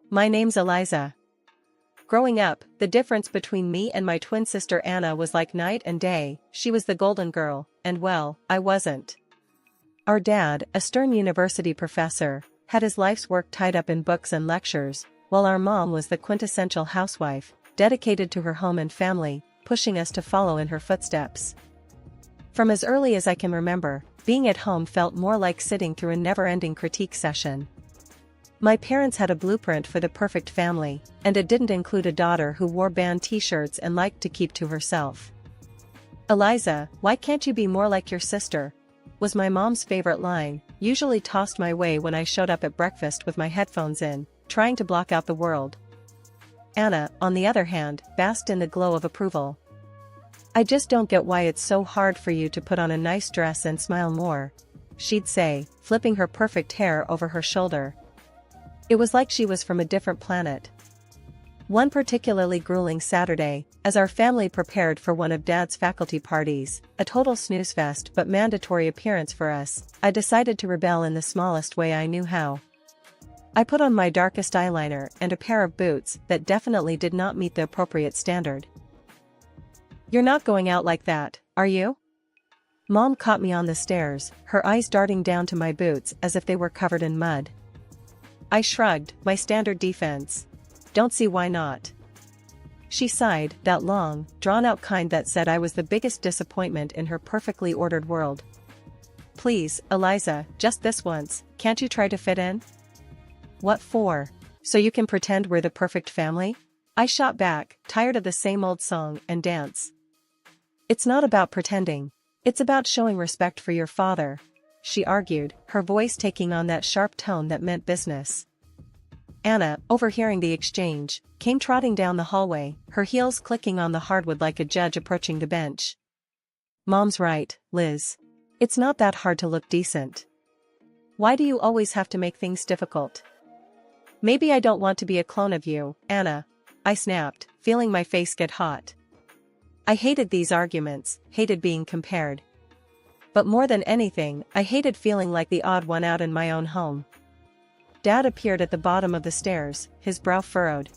My name's Eliza. Growing up, the difference between me and my twin sister Anna was like night and day. She was the golden girl, and well, I wasn't. Our dad, a stern university professor, had his life's work tied up in books and lectures, while our mom was the quintessential housewife, dedicated to her home and family, pushing us to follow in her footsteps. From as early as I can remember, being at home felt more like sitting through a never-ending critique session. My parents had a blueprint for the perfect family, and it didn't include a daughter who wore band t-shirts and liked to keep to herself. "Eliza, why can't you be more like your sister?" was my mom's favorite line, usually tossed my way when I showed up at breakfast with my headphones in, trying to block out the world. Anna, on the other hand, basked in the glow of approval. "I just don't get why it's so hard for you to put on a nice dress and smile more," she'd say, flipping her perfect hair over her shoulder. It was like she was from a different planet. One particularly grueling Saturday, as our family prepared for one of Dad's faculty parties, a total snooze fest but mandatory appearance for us, I decided to rebel in the smallest way I knew how. I put on my darkest eyeliner and a pair of boots that definitely did not meet the appropriate standard. "You're not going out like that, are you?" Mom caught me on the stairs, her eyes darting down to my boots as if they were covered in mud. I shrugged, my standard defense. "Don't see why not." She sighed, that long, drawn-out kind that said I was the biggest disappointment in her perfectly ordered world. "Please, Eliza, just this once, can't you try to fit in?" "What for? So you can pretend we're the perfect family?" I shot back, tired of the same old song and dance. "It's not about pretending. It's about showing respect for your father," she argued, her voice taking on that sharp tone that meant business. Anna, overhearing the exchange, came trotting down the hallway, her heels clicking on the hardwood like a judge approaching the bench. "Mom's right, Liz. It's not that hard to look decent. Why do you always have to make things difficult?" "Maybe I don't want to be a clone of you, Anna," I snapped, feeling my face get hot. I hated these arguments, hated being compared. But more than anything, I hated feeling like the odd one out in my own home. Dad appeared at the bottom of the stairs, his brow furrowed.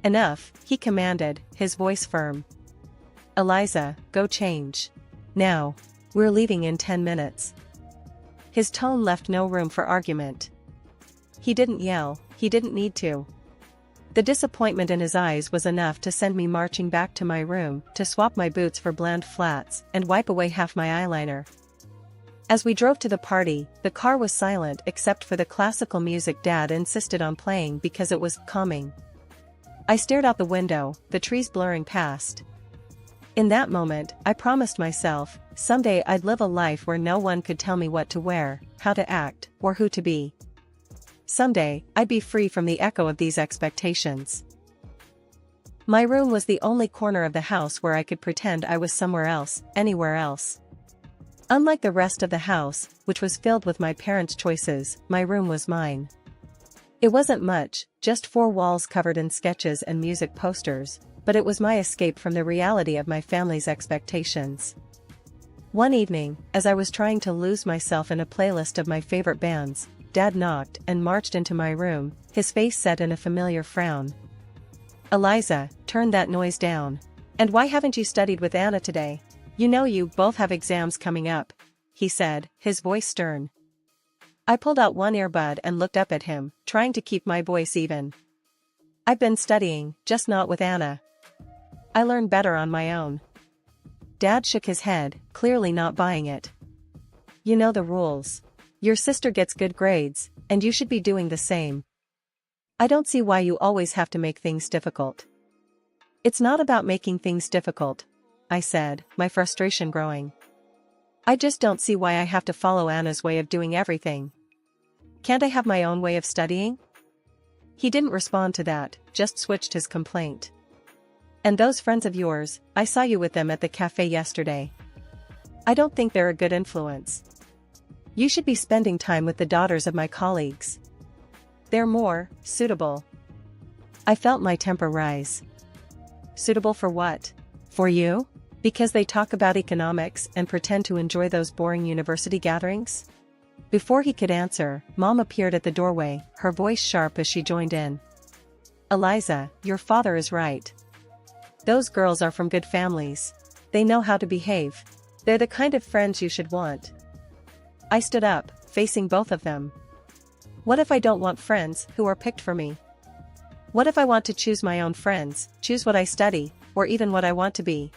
"Enough," he commanded, his voice firm. "Eliza, go change. Now. We're leaving in 10 minutes. His tone left no room for argument. He didn't yell, he didn't need to. The disappointment in his eyes was enough to send me marching back to my room to swap my boots for bland flats and wipe away half my eyeliner. As we drove to the party, the car was silent except for the classical music Dad insisted on playing because it was calming. I stared out the window, the trees blurring past. In that moment, I promised myself, someday I'd live a life where no one could tell me what to wear, how to act, or who to be. Someday, I'd be free from the echo of these expectations. My room was the only corner of the house where I could pretend I was somewhere else, anywhere else. Unlike the rest of the house, which was filled with my parents' choices, my room was mine. It wasn't much, just 4 walls covered in sketches and music posters, but it was my escape from the reality of my family's expectations. One evening, as I was trying to lose myself in a playlist of my favorite bands, Dad knocked and marched into my room, his face set in a familiar frown. "Eliza, turn that noise down. And why haven't you studied with Anna today? You know you both have exams coming up," he said, his voice stern. I pulled out one earbud and looked up at him, trying to keep my voice even. "I've been studying, just not with Anna. I learn better on my own." Dad shook his head, clearly not buying it. "You know the rules. Your sister gets good grades, and you should be doing the same. I don't see why you always have to make things difficult." "It's not about making things difficult," I said, my frustration growing. "I just don't see why I have to follow Anna's way of doing everything. Can't I have my own way of studying?" He didn't respond to that, just switched his complaint. "And those friends of yours, I saw you with them at the cafe yesterday. I don't think they're a good influence. You should be spending time with the daughters of my colleagues. They're more suitable." I felt my temper rise. "Suitable for what? For you? Because they talk about economics and pretend to enjoy those boring university gatherings?" Before he could answer, Mom appeared at the doorway, her voice sharp as she joined in. Eliza, your father is right. Those girls are from good families. They know how to behave. They're the kind of friends you should want. I stood up, facing both of them. What if I don't want friends who are picked for me? What if I want to choose my own friends, choose what I study, or even what I want to be?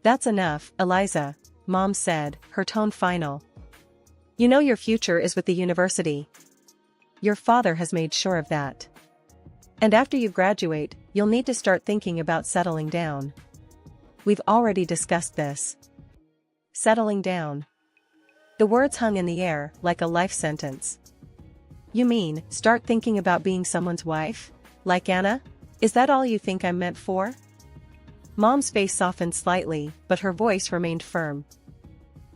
That's enough, Eliza, Mom said, her tone final. You know your future is with the university. Your father has made sure of that. And after you graduate, you'll need to start thinking about settling down. We've already discussed this. Settling down. The words hung in the air like a life sentence. You mean, start thinking about being someone's wife? Like Anna? Is that all you think I'm meant for? Mom's face softened slightly, but her voice remained firm.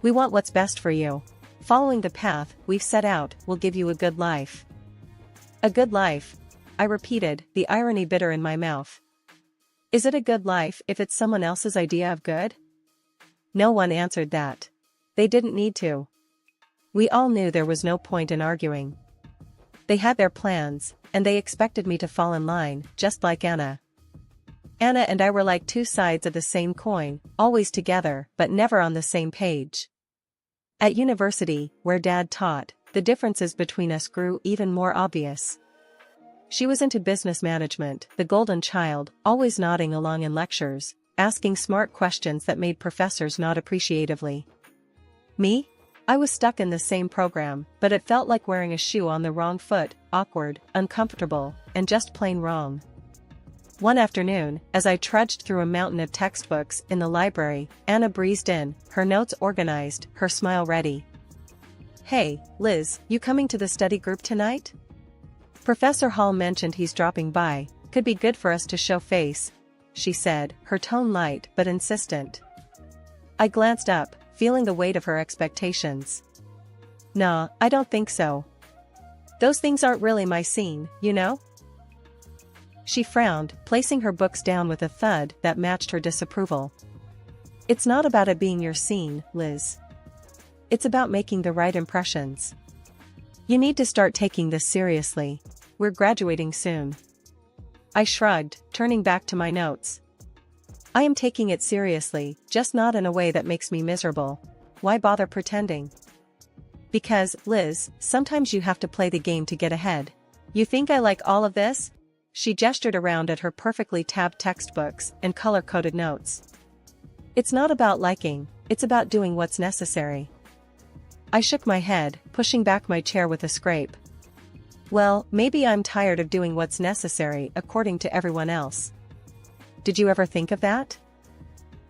We want what's best for you. Following the path we've set out will give you a good life. A good life, I repeated, the irony bitter in my mouth. Is it a good life if it's someone else's idea of good? No one answered that. They didn't need to. We all knew there was no point in arguing. They had their plans, and they expected me to fall in line, just like Anna. Anna and I were like two sides of the same coin, always together but never on the same page. At university, where Dad taught, the differences between us grew even more obvious. She was into business management, the golden child, always nodding along in lectures, asking smart questions that made professors nod appreciatively. Me? I was stuck in the same program, but it felt like wearing a shoe on the wrong foot, awkward, uncomfortable, and just plain wrong. One afternoon, as I trudged through a mountain of textbooks in the library, Anna breezed in, her notes organized, her smile ready. Hey, Liz, you coming to the study group tonight? Professor Hall mentioned he's dropping by, could be good for us to show face, she said, her tone light but insistent. I glanced up, feeling the weight of her expectations. Nah, I don't think so. Those things aren't really my scene, you know? She frowned, placing her books down with a thud that matched her disapproval. It's not about it being your scene, Liz. It's about making the right impressions. You need to start taking this seriously. We're graduating soon. I shrugged, turning back to my notes. I am taking it seriously, just not in a way that makes me miserable. Why bother pretending? Because, Liz, sometimes you have to play the game to get ahead. You think I like all of this? She gestured around at her perfectly tabbed textbooks and color-coded notes. It's not about liking, it's about doing what's necessary. I shook my head, pushing back my chair with a scrape. Well, maybe I'm tired of doing what's necessary according to everyone else. Did you ever think of that?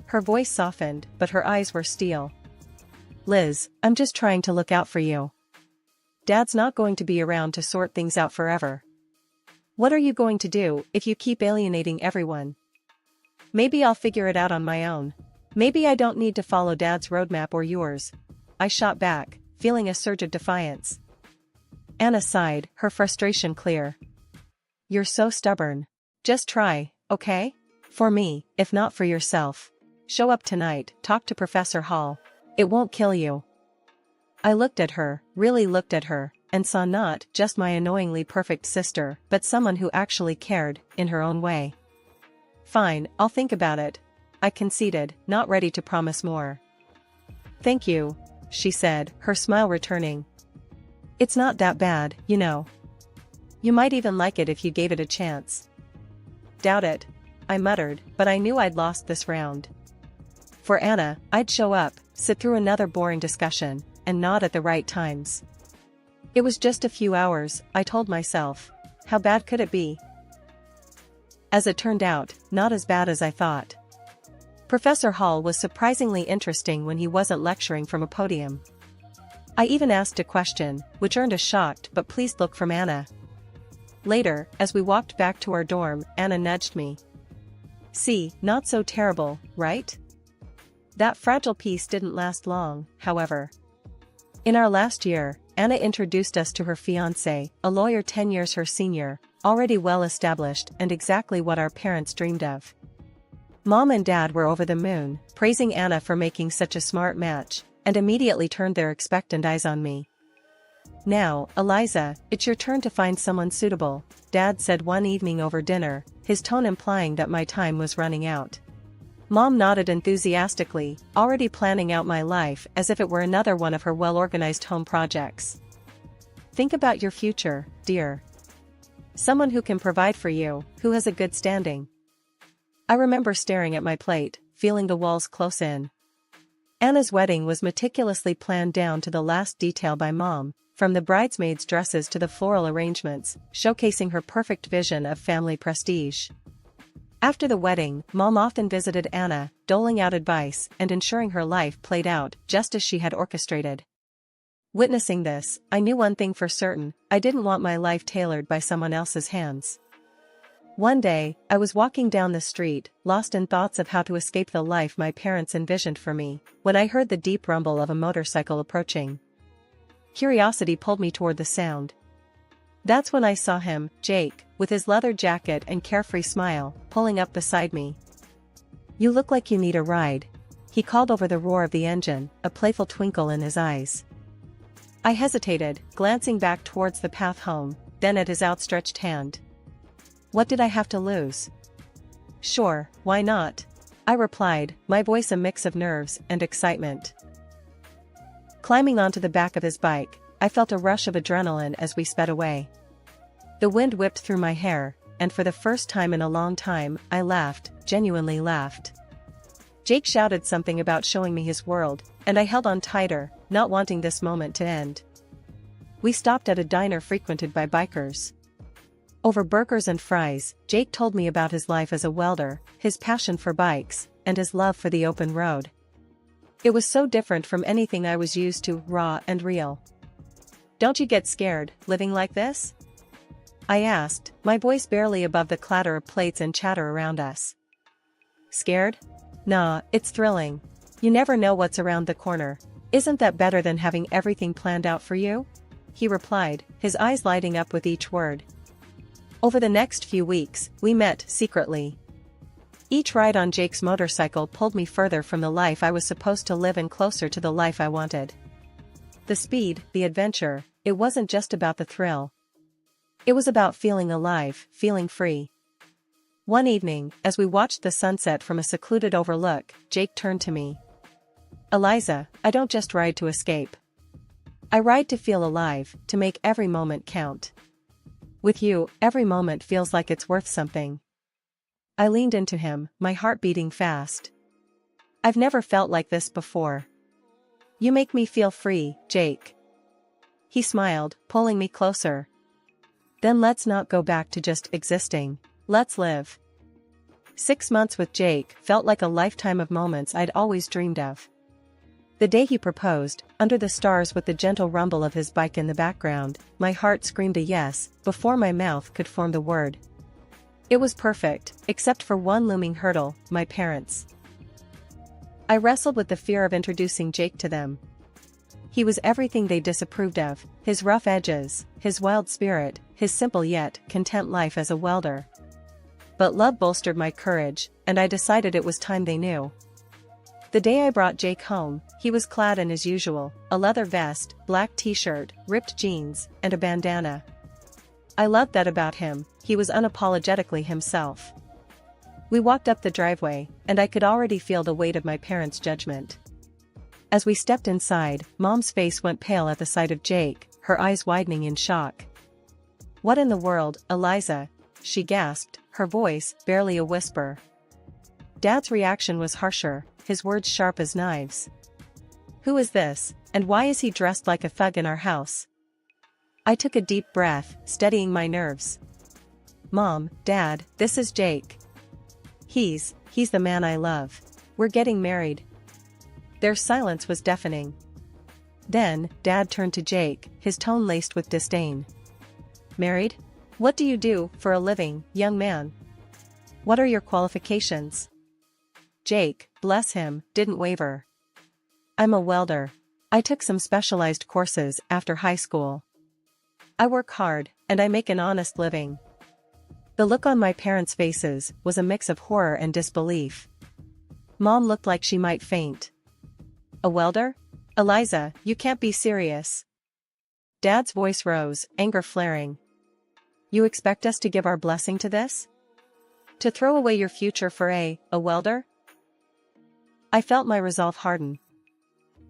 Her voice softened, but her eyes were steel. Liz, I'm just trying to look out for you. Dad's not going to be around to sort things out forever. What are you going to do if you keep alienating everyone? Maybe I'll figure it out on my own. Maybe I don't need to follow Dad's roadmap or yours. I shot back, feeling a surge of defiance. Anna sighed, her frustration clear. You're so stubborn. Just try, okay? For me, if not for yourself. Show up tonight, talk to Professor Hall. It won't kill you. I looked at her, really looked at her, and saw not just my annoyingly perfect sister, but someone who actually cared, in her own way. Fine, I'll think about it. I conceded, not ready to promise more. Thank you, she said, her smile returning. It's not that bad, you know. You might even like it if you gave it a chance. Doubt it, I muttered, but I knew I'd lost this round. For Anna, I'd show up, sit through another boring discussion, and nod at the right times. It was just a few hours, I told myself. How bad could it be? As it turned out, not as bad as I thought. Professor Hall was surprisingly interesting when he wasn't lecturing from a podium. I even asked a question, which earned a shocked but pleased look from Anna. Later, as we walked back to our dorm, Anna nudged me. See, not so terrible, right? That fragile piece didn't last long, however. In our last year, Anna introduced us to her fiancé, a lawyer 10 years her senior, already well established and exactly what our parents dreamed of. Mom and Dad were over the moon, praising Anna for making such a smart match, and immediately turned their expectant eyes on me. "Now, Eliza, it's your turn to find someone suitable," Dad said one evening over dinner, his tone implying that my time was running out. Mom nodded enthusiastically, already planning out my life as if it were another one of her well-organized home projects. "Think about your future, dear. Someone who can provide for you, who has a good standing." I remember staring at my plate, feeling the walls close in. Anna's wedding was meticulously planned down to the last detail by Mom, from the bridesmaids' dresses to the floral arrangements, showcasing her perfect vision of family prestige. After the wedding, Mom often visited Anna, doling out advice and ensuring her life played out just as she had orchestrated. Witnessing this, I knew one thing for certain: I didn't want my life tailored by someone else's hands. One day, I was walking down the street, lost in thoughts of how to escape the life my parents envisioned for me, when I heard the deep rumble of a motorcycle approaching. Curiosity pulled me toward the sound. That's when I saw him, Jake, with his leather jacket and carefree smile, pulling up beside me. "You look like you need a ride," he called over the roar of the engine, a playful twinkle in his eyes. I hesitated, glancing back towards the path home, then at his outstretched hand. What did I have to lose? "Sure, why not?" I replied, my voice a mix of nerves and excitement. Climbing onto the back of his bike, I felt a rush of adrenaline as we sped away. The wind whipped through my hair, and for the first time in a long time, I laughed, genuinely laughed. Jake shouted something about showing me his world, and I held on tighter, not wanting this moment to end. We stopped at a diner frequented by bikers. Over burgers and fries, Jake told me about his life as a welder, his passion for bikes, and his love for the open road. It was so different from anything I was used to, raw and real. "Don't you get scared, living like this?" I asked, my voice barely above the clatter of plates and chatter around us. "Scared? Nah, it's thrilling. You never know what's around the corner. Isn't that better than having everything planned out for you?" he replied, his eyes lighting up with each word. Over the next few weeks, we met secretly. Each ride on Jake's motorcycle pulled me further from the life I was supposed to live and closer to the life I wanted. The speed, the adventure, it wasn't just about the thrill. It was about feeling alive, feeling free. One evening, as we watched the sunset from a secluded overlook, Jake turned to me. "Eliza, I don't just ride to escape. I ride to feel alive, to make every moment count. With you, every moment feels like it's worth something." I leaned into him, my heart beating fast. "I've never felt like this before. You make me feel free, Jake." He smiled, pulling me closer. "Then let's not go back to just existing. Let's live." 6 months with Jake felt like a lifetime of moments I'd always dreamed of. The day he proposed, under the stars with the gentle rumble of his bike in the background, my heart screamed a yes, before my mouth could form the word. It was perfect, except for one looming hurdle: my parents. I wrestled with the fear of introducing Jake to them. He was everything they disapproved of: his rough edges, his wild spirit, his simple yet content life as a welder. But love bolstered my courage, and I decided it was time they knew. The day I brought Jake home, he was clad in his usual, a leather vest, black t-shirt, ripped jeans, and a bandana. I loved that about him: he was unapologetically himself. We walked up the driveway, and I could already feel the weight of my parents' judgment. As we stepped inside, Mom's face went pale at the sight of Jake, her eyes widening in shock. "What in the world, Eliza?" she gasped, her voice barely a whisper. Dad's reaction was harsher, his words sharp as knives. "Who is this, and why is he dressed like a thug in our house?" I took a deep breath, steadying my nerves. "Mom, Dad, this is Jake. He's the man I love. We're getting married." Their silence was deafening. Then, Dad turned to Jake, his tone laced with disdain. "Married? What do you do for a living, young man? What are your qualifications?" Jake, bless him, didn't waver. "I'm a welder. I took some specialized courses after high school. I work hard, and I make an honest living." The look on my parents' faces was a mix of horror and disbelief. Mom looked like she might faint. "A welder? Eliza, you can't be serious." Dad's voice rose, anger flaring. You expect us to give our blessing to this? To throw away your future for a welder? I felt my resolve harden.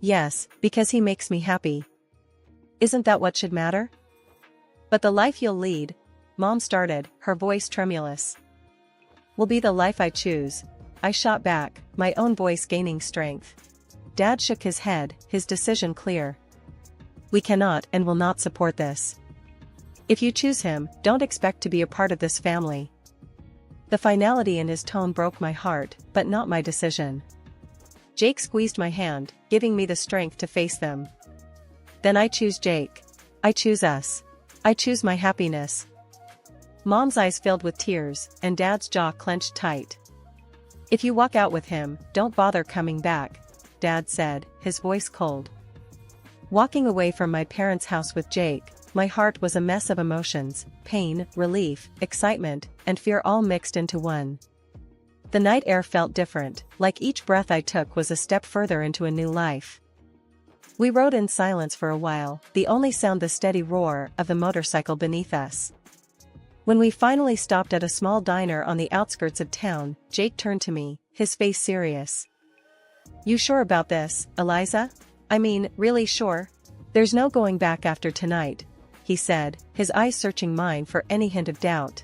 Yes, because he makes me happy. Isn't that what should matter? But the life you'll lead, Mom started, her voice tremulous. Will be the life I choose, I shot back, my own voice gaining strength. Dad shook his head, his decision clear. We cannot and will not support this. If you choose him, don't expect to be a part of this family. The finality in his tone broke my heart, but not my decision. Jake squeezed my hand, giving me the strength to face them. Then I choose Jake. I choose us. I choose my happiness. Mom's eyes filled with tears, and Dad's jaw clenched tight. If you walk out with him, don't bother coming back, Dad said, his voice cold. Walking away from my parents' house with Jake, my heart was a mess of emotions, pain, relief, excitement, and fear all mixed into one. The night air felt different, like each breath I took was a step further into a new life. We rode in silence for a while, the only sound the steady roar of the motorcycle beneath us. When we finally stopped at a small diner on the outskirts of town, Jake turned to me, his face serious. You sure about this, Eliza? I mean, really sure? There's no going back after tonight, he said, his eyes searching mine for any hint of doubt.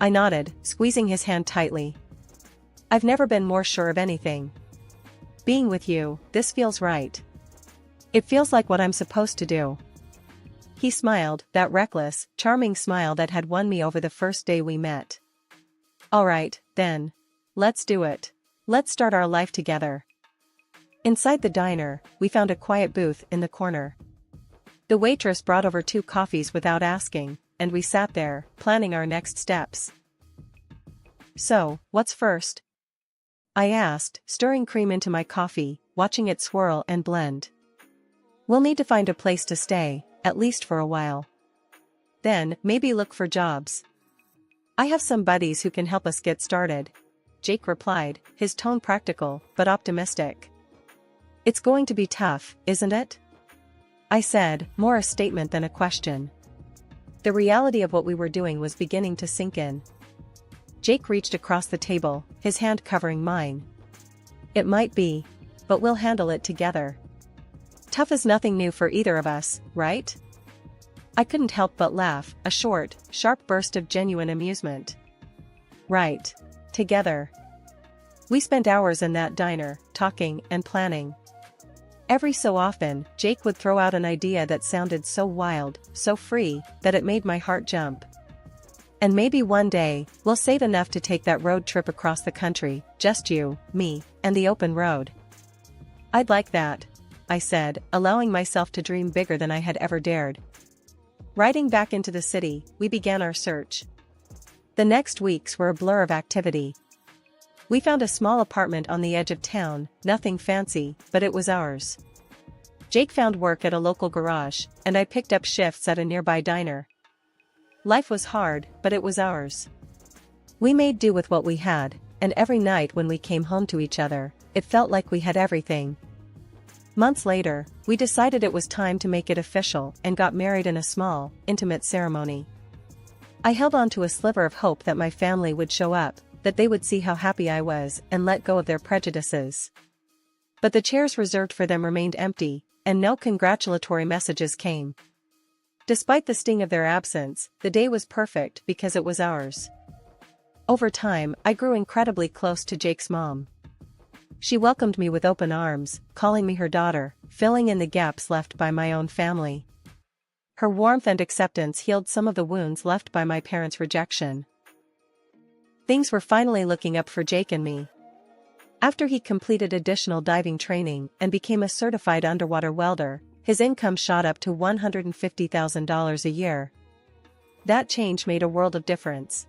I nodded, squeezing his hand tightly. I've never been more sure of anything. Being with you, this feels right. It feels like what I'm supposed to do. He smiled, that reckless, charming smile that had won me over the first day we met. All right, then. Let's do it. Let's start our life together. Inside the diner, we found a quiet booth in the corner. The waitress brought over 2 coffees without asking, and we sat there, planning our next steps. So, what's first? I asked, stirring cream into my coffee, watching it swirl and blend. We'll need to find a place to stay, at least for a while. Then, maybe look for jobs. I have some buddies who can help us get started, Jake replied, his tone practical, but optimistic. It's going to be tough, isn't it? I said, more a statement than a question. The reality of what we were doing was beginning to sink in. Jake reached across the table, his hand covering mine. It might be, but we'll handle it together. Tough is nothing new for either of us, right? I couldn't help but laugh, a short, sharp burst of genuine amusement. Right. Together. We spent hours in that diner, talking and planning. Every so often, Jake would throw out an idea that sounded so wild, so free, that it made my heart jump. And maybe one day, we'll save enough to take that road trip across the country, just you, me, and the open road. I'd like that, I said, allowing myself to dream bigger than I had ever dared. Riding back into the city, we began our search. The next weeks were a blur of activity. We found a small apartment on the edge of town, nothing fancy, but it was ours. Jake found work at a local garage, and I picked up shifts at a nearby diner. Life was hard, but it was ours. We made do with what we had, and every night when we came home to each other, it felt like we had everything. Months later, we decided it was time to make it official and got married in a small, intimate ceremony. I held on to a sliver of hope that my family would show up, that they would see how happy I was and let go of their prejudices. But the chairs reserved for them remained empty, and no congratulatory messages came. Despite the sting of their absence, the day was perfect because it was ours. Over time, I grew incredibly close to Jake's mom. She welcomed me with open arms, calling me her daughter, filling in the gaps left by my own family. Her warmth and acceptance healed some of the wounds left by my parents' rejection. Things were finally looking up for Jake and me. After he completed additional diving training and became a certified underwater welder, his income shot up to $150,000 a year. That change made a world of difference.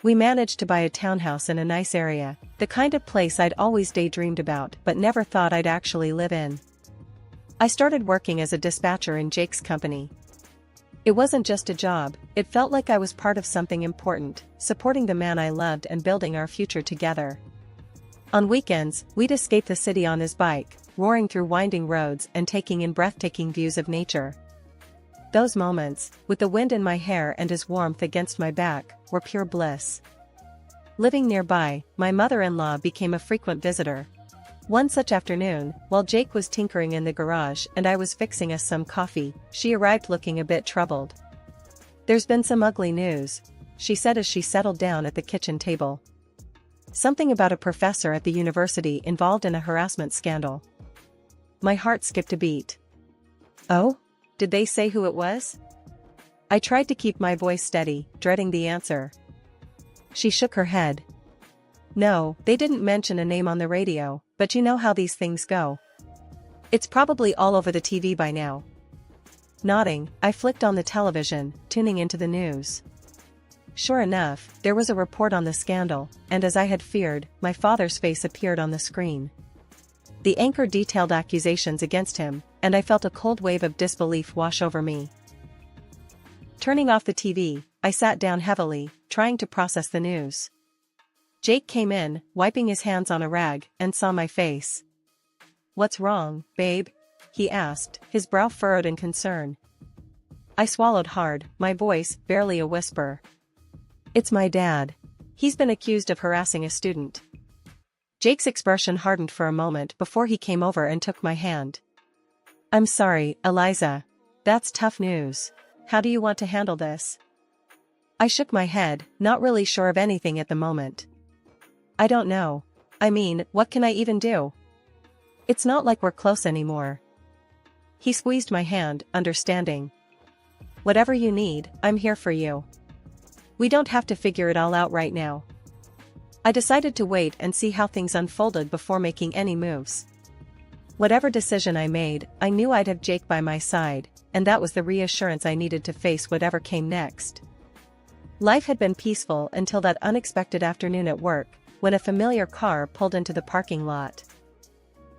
We managed to buy a townhouse in a nice area, the kind of place I'd always daydreamed about but never thought I'd actually live in. I started working as a dispatcher in Jake's company. It wasn't just a job, it felt like I was part of something important, supporting the man I loved and building our future together. On weekends, we'd escape the city on his bike, roaring through winding roads and taking in breathtaking views of nature. Those moments, with the wind in my hair and his warmth against my back, were pure bliss. Living nearby, my mother-in-law became a frequent visitor. One such afternoon, while Jake was tinkering in the garage and I was fixing us some coffee, she arrived looking a bit troubled. "There's been some ugly news," she said as she settled down at the kitchen table. "Something about a professor at the university involved in a harassment scandal." My heart skipped a beat. "Oh? Did they say who it was?" I tried to keep my voice steady, dreading the answer. She shook her head. "No, they didn't mention a name on the radio, but you know how these things go. It's probably all over the TV by now." Nodding, I flicked on the television, tuning into the news. Sure enough, there was a report on the scandal, and as I had feared, my father's face appeared on the screen. The anchor detailed accusations against him, and I felt a cold wave of disbelief wash over me. Turning off the TV, I sat down heavily, trying to process the news. Jake came in, wiping his hands on a rag, and saw my face. "What's wrong, babe?" he asked, his brow furrowed in concern. I swallowed hard, my voice barely a whisper. "It's my dad. He's been accused of harassing a student." Jake's expression hardened for a moment before he came over and took my hand. "I'm sorry, Eliza. That's tough news. How do you want to handle this?" I shook my head, not really sure of anything at the moment. "I don't know. I mean, what can I even do? It's not like we're close anymore." He squeezed my hand, understanding. "Whatever you need, I'm here for you. We don't have to figure it all out right now." I decided to wait and see how things unfolded before making any moves. Whatever decision I made, I knew I'd have Jake by my side, and that was the reassurance I needed to face whatever came next. Life had been peaceful until that unexpected afternoon at work, when a familiar car pulled into the parking lot.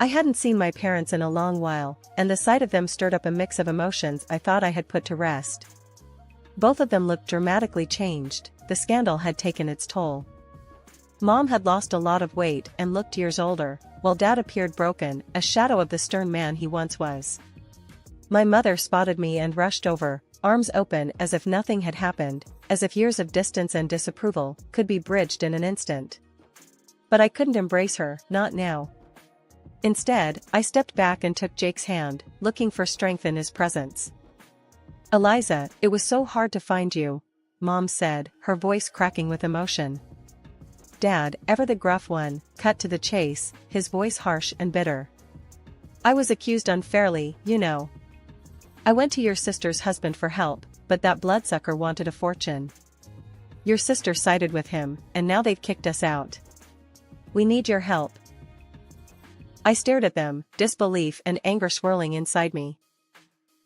I hadn't seen my parents in a long while, and the sight of them stirred up a mix of emotions I thought I had put to rest. Both of them looked dramatically changed. The scandal had taken its toll. Mom had lost a lot of weight and looked years older, while Dad appeared broken, a shadow of the stern man he once was. My mother spotted me and rushed over, arms open as if nothing had happened, as if years of distance and disapproval could be bridged in an instant. But I couldn't embrace her, not now. Instead, I stepped back and took Jake's hand, looking for strength in his presence. "Eliza, it was so hard to find you," Mom said, her voice cracking with emotion. Dad, ever the gruff one, cut to the chase, his voice harsh and bitter. "I was accused unfairly, you know. I went to your sister's husband for help, but that bloodsucker wanted a fortune. Your sister sided with him, and now they've kicked us out. We need your help." I stared at them, disbelief and anger swirling inside me.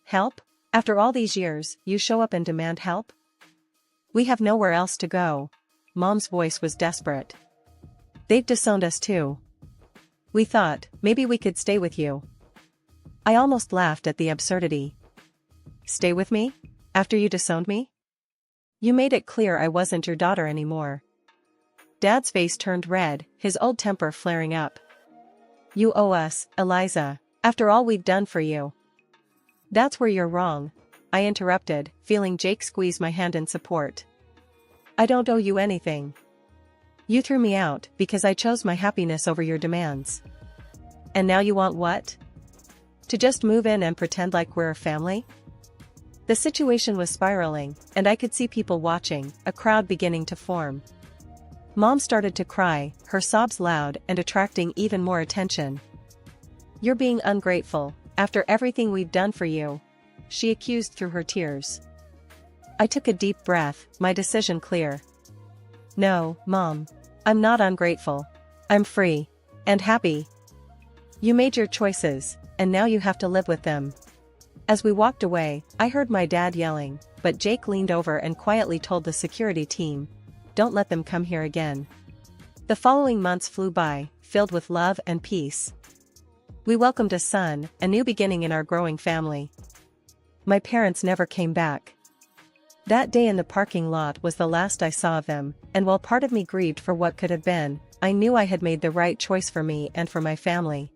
"Help? After all these years, you show up and demand help? We have nowhere else to go." Mom's voice was desperate. "They've disowned us too. We thought, maybe we could stay with you." I almost laughed at the absurdity. "Stay with me? After you disowned me? You made it clear I wasn't your daughter anymore." Dad's face turned red, his old temper flaring up. "You owe us, Eliza, after all we've done for you." "That's where you're wrong," I interrupted, feeling Jake squeeze my hand in support. "I don't owe you anything. You threw me out because I chose my happiness over your demands. And now you want what? To just move in and pretend like we're a family?" The situation was spiraling, and I could see people watching, a crowd beginning to form. Mom started to cry, her sobs loud and attracting even more attention. "You're being ungrateful, after everything we've done for you," she accused through her tears. I took a deep breath, my decision clear. "No, Mom. I'm not ungrateful. I'm free. And happy. You made your choices, and now you have to live with them." As we walked away, I heard my dad yelling, but Jake leaned over and quietly told the security team, "Don't let them come here again." The following months flew by, filled with love and peace. We welcomed a son, a new beginning in our growing family. My parents never came back. That day in the parking lot was the last I saw of them, and while part of me grieved for what could have been, I knew I had made the right choice for me and for my family.